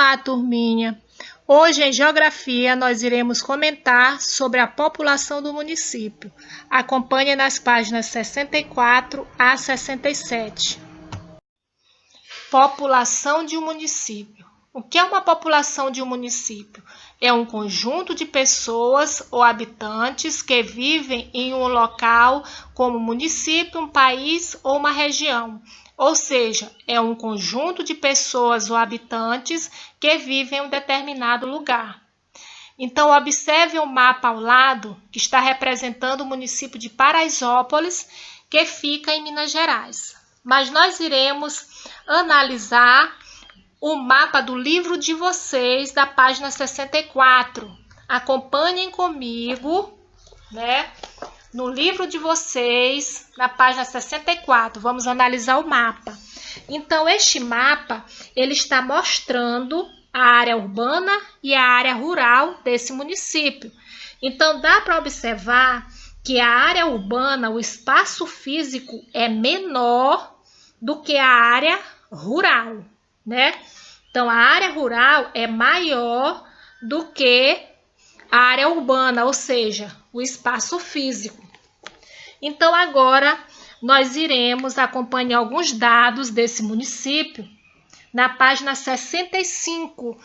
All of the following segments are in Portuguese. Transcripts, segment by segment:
Olá, turminha! Hoje, em Geografia, nós iremos comentar sobre a população do município. Acompanhe nas páginas 64 a 67. População de um município. O que é uma população de um município? É um conjunto de pessoas ou habitantes que vivem em um local como município, um país ou uma região. Ou seja, é um conjunto de pessoas ou habitantes que vivem em um determinado lugar. Então, observe o mapa ao lado, que está representando o município de Paraisópolis, que fica em Minas Gerais. Mas nós iremos analisar o mapa do livro de vocês, da página 64. Acompanhem comigo, né? No livro de vocês, na página 64, vamos analisar o mapa. Então, este mapa, ele está mostrando a área urbana e a área rural desse município. Então, dá para observar que a área urbana, o espaço físico é menor do que a área rural, né? Então, a área rural é maior do que a área urbana, ou seja, o espaço físico. Então, agora, nós iremos acompanhar alguns dados desse município na página 65.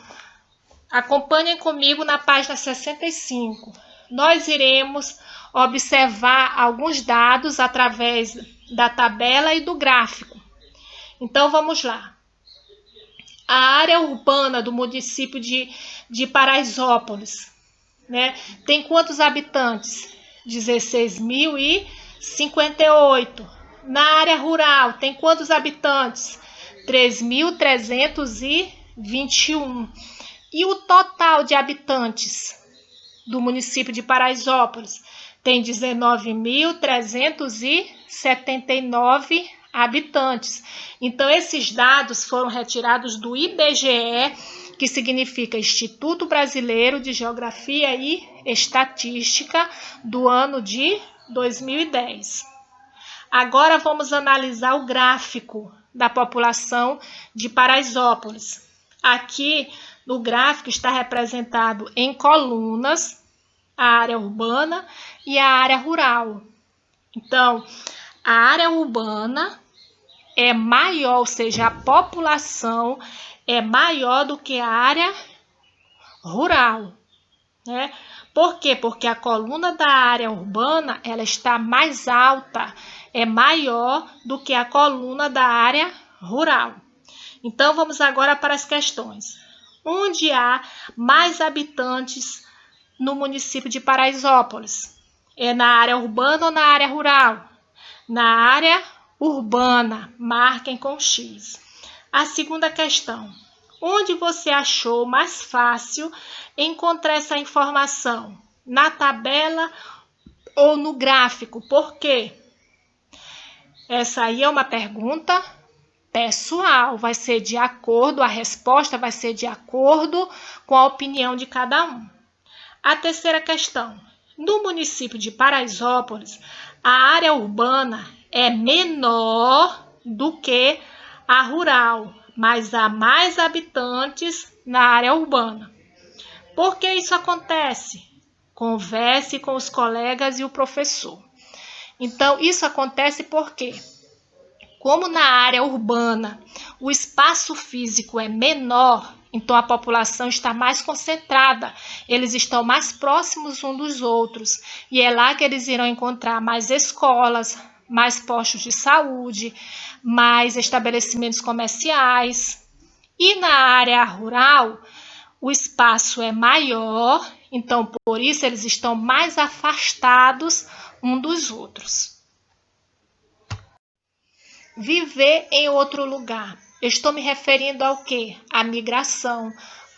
Acompanhem comigo na página 65. Nós iremos observar alguns dados através da tabela e do gráfico. Então, vamos lá. A área urbana do município de Paraisópolis, né? Tem quantos habitantes? 16.058. Na área rural, tem quantos habitantes? 3.321. E o total de habitantes do município de Paraisópolis? Tem 19.379 habitantes. Então, esses dados foram retirados do IBGE, que significa Instituto Brasileiro de Geografia e Estatística, do ano de 2010. Agora vamos analisar o gráfico da população de Paraisópolis. Aqui no gráfico está representado em colunas a área urbana e a área rural. Então, a área urbana é maior, ou seja, a população é maior do que a área rural, né? Por quê? Porque a coluna da área urbana, ela está mais alta, é maior do que a coluna da área rural. Então, vamos agora para as questões. Onde há mais habitantes no município de Paraisópolis? É na área urbana ou na área rural? Na área urbana, marquem com X. A segunda questão. Onde você achou mais fácil encontrar essa informação? Na tabela ou no gráfico? Por quê? Essa aí é uma pergunta pessoal. Vai ser de acordo, a resposta vai ser de acordo com a opinião de cada um. A terceira questão. No município de Paraisópolis, a área urbana é menor do que a rural, mas há mais habitantes na área urbana. Por que isso acontece? Converse com os colegas e o professor. Então, isso acontece porque, como na área urbana o espaço físico é menor, então a população está mais concentrada, eles estão mais próximos uns dos outros, e é lá que eles irão encontrar mais escolas, mais postos de saúde, mais estabelecimentos comerciais. E na área rural, o espaço é maior, então por isso eles estão mais afastados uns dos outros. Viver em outro lugar. Eu estou me referindo ao quê? À migração,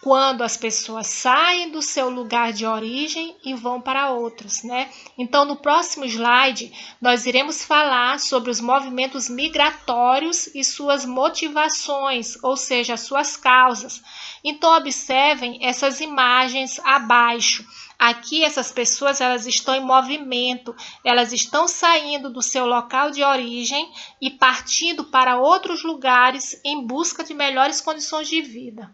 quando as pessoas saem do seu lugar de origem e vão para outros, né? Então, no próximo slide, nós iremos falar sobre os movimentos migratórios e suas motivações, ou seja, suas causas. Então, observem essas imagens abaixo. Aqui, essas pessoas, elas estão em movimento, elas estão saindo do seu local de origem e partindo para outros lugares em busca de melhores condições de vida.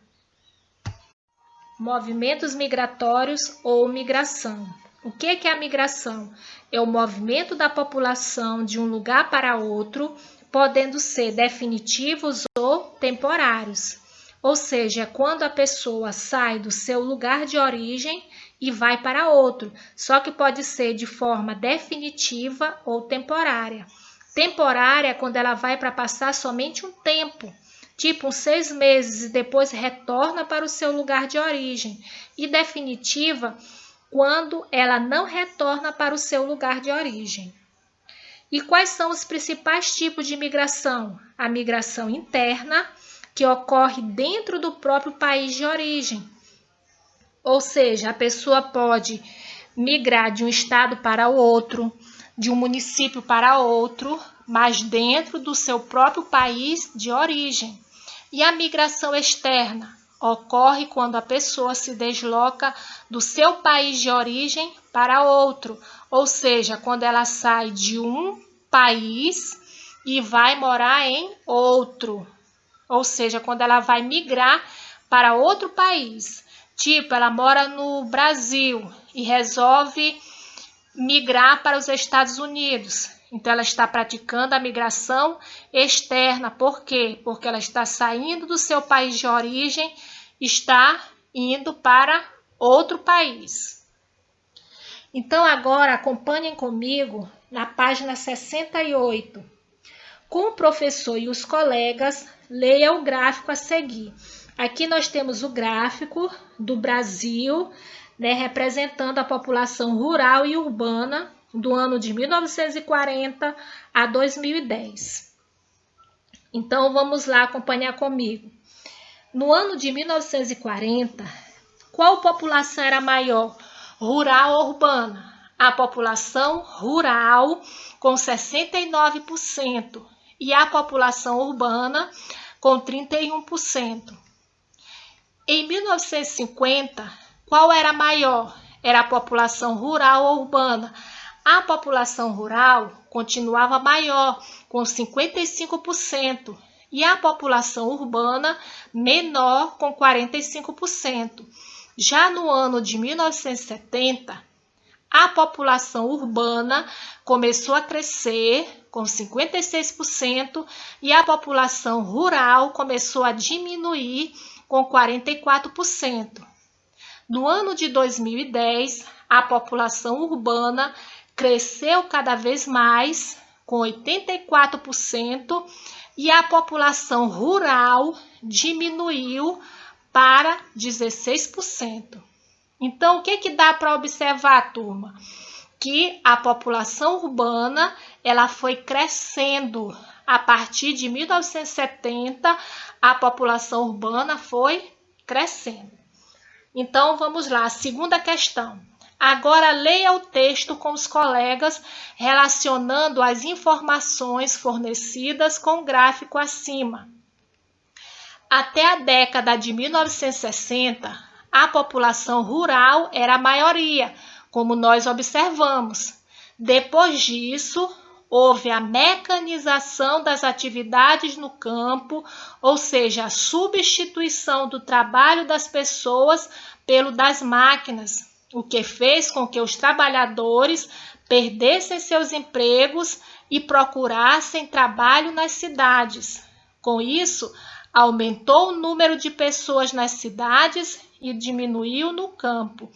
movimentos migratórios ou migração. O que é a migração? É o movimento da população de um lugar para outro, podendo ser definitivos ou temporários. Ou seja, quando a pessoa sai do seu lugar de origem e vai para outro, só que pode ser de forma definitiva ou temporária. Temporária é quando ela vai para passar somente um tempo, tipo uns 6 meses, e depois retorna para o seu lugar de origem. E definitiva, quando ela não retorna para o seu lugar de origem. E quais são os principais tipos de migração? A migração interna, que ocorre dentro do próprio país de origem. Ou seja, a pessoa pode migrar de um estado para o outro, de um município para outro, mas dentro do seu próprio país de origem. E a migração externa ocorre quando a pessoa se desloca do seu país de origem para outro, ou seja, quando ela sai de um país e vai morar em outro, ou seja, quando ela vai migrar para outro país. Tipo, ela mora no Brasil e resolve migrar para os Estados Unidos. Então, ela está praticando a migração externa. Por quê? Porque ela está saindo do seu país de origem, está indo para outro país. Então, agora acompanhem comigo na página 68. Com o professor e os colegas, leia o gráfico a seguir. Aqui nós temos o gráfico do Brasil, representando a população rural e urbana do ano de 1940 a 2010. Então, vamos lá acompanhar comigo. No ano de 1940, qual população era maior, rural ou urbana? A população rural, com 69%, e a população urbana, com 31%. Em 1950, qual era maior? Era a população rural ou urbana? A população rural continuava maior, com 55%, e a população urbana menor, com 45%. Já no ano de 1970, a população urbana começou a crescer, com 56%, e a população rural começou a diminuir, com 44%. No ano de 2010, a população urbana cresceu cada vez mais, com 84%, e a população rural diminuiu para 16%. Então, o que dá para observar, turma? Que a população urbana ela foi crescendo. A partir de 1970, a população urbana foi crescendo. Então, vamos lá, segunda questão. Agora, leia o texto com os colegas, relacionando as informações fornecidas com o gráfico acima. Até a década de 1960, a população rural era a maioria, como nós observamos. Depois disso, houve a mecanização das atividades no campo, ou seja, a substituição do trabalho das pessoas pelo das máquinas, o que fez com que os trabalhadores perdessem seus empregos e procurassem trabalho nas cidades. Com isso, aumentou o número de pessoas nas cidades e diminuiu no campo.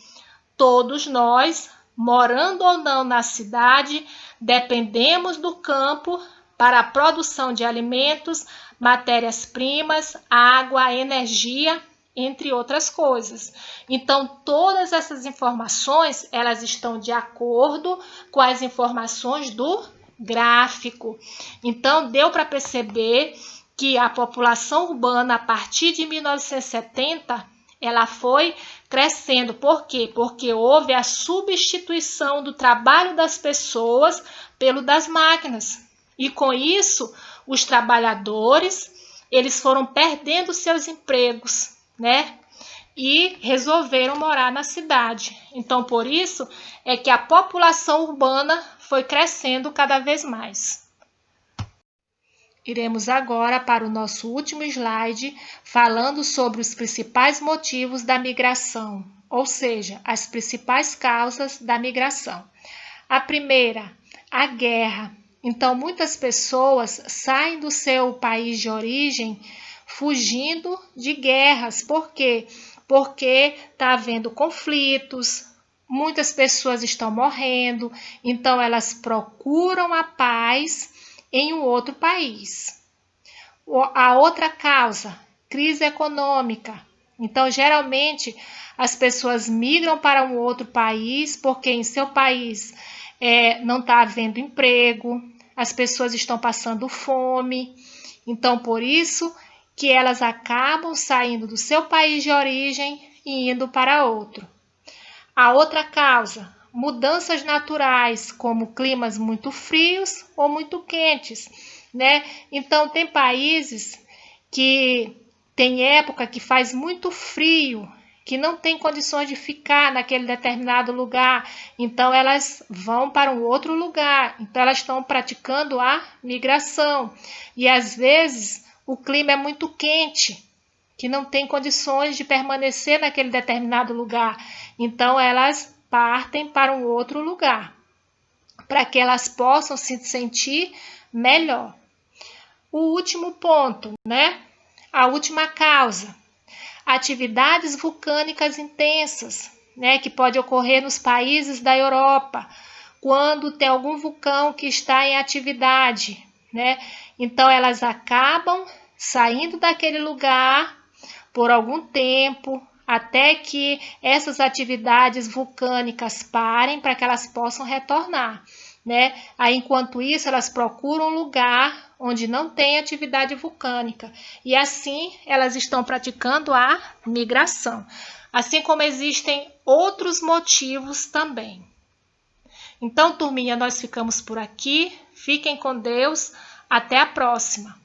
Todos nós, morando ou não na cidade, dependemos do campo para a produção de alimentos, matérias-primas, água, energia, entre outras coisas. Então, todas essas informações, elas estão de acordo com as informações do gráfico. Então, deu para perceber que a população urbana, a partir de 1970, ela foi crescendo. Por quê? Porque houve a substituição do trabalho das pessoas pelo das máquinas. E com isso, os trabalhadores, eles foram perdendo seus empregos, e resolveram morar na cidade. Então, por isso é que a população urbana foi crescendo cada vez mais. Iremos agora para o nosso último slide, falando sobre os principais motivos da migração, ou seja, as principais causas da migração. A primeira, a guerra. Então, muitas pessoas saem do seu país de origem fugindo de guerras. Por quê? Porque está havendo conflitos, muitas pessoas estão morrendo, então elas procuram a paz em um outro país. A outra causa, crise econômica. Então, geralmente, as pessoas migram para um outro país porque em seu país não está havendo emprego, as pessoas estão passando fome. Então, por isso que elas acabam saindo do seu país de origem e indo para outro. A outra causa, mudanças naturais, como climas muito frios ou muito quentes, né? Então, tem países que tem época que faz muito frio, que não tem condições de ficar naquele determinado lugar, então elas vão para um outro lugar, então elas estão praticando a migração. E às vezes o clima é muito quente, que não tem condições de permanecer naquele determinado lugar, então elas partem para um outro lugar, para que elas possam se sentir melhor. O último ponto, né? A última causa, atividades vulcânicas intensas, né? Que pode ocorrer nos países da Europa, quando tem algum vulcão que está em atividade, né? Então elas acabam saindo daquele lugar por algum tempo, até que essas atividades vulcânicas parem para que elas possam retornar, né? Aí, enquanto isso, elas procuram um lugar onde não tem atividade vulcânica e assim elas estão praticando a migração, assim como existem outros motivos também. Então, turminha, nós ficamos por aqui. Fiquem com Deus. Até a próxima!